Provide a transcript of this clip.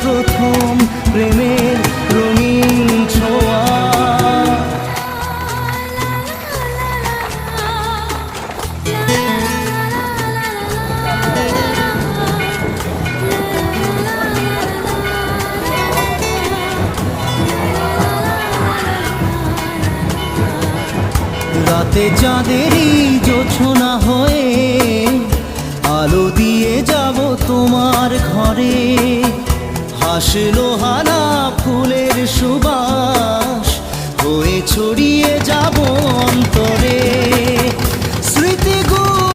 প্রথম প্রেমের রঙিন ছোঁয়া। রাতে চাঁদেরই জোছনা হয়ে আলো দিয়ে যাব তোমার ঘরে। হাসলো হানা ফুলের সুবাস হয়ে ছড়িয়ে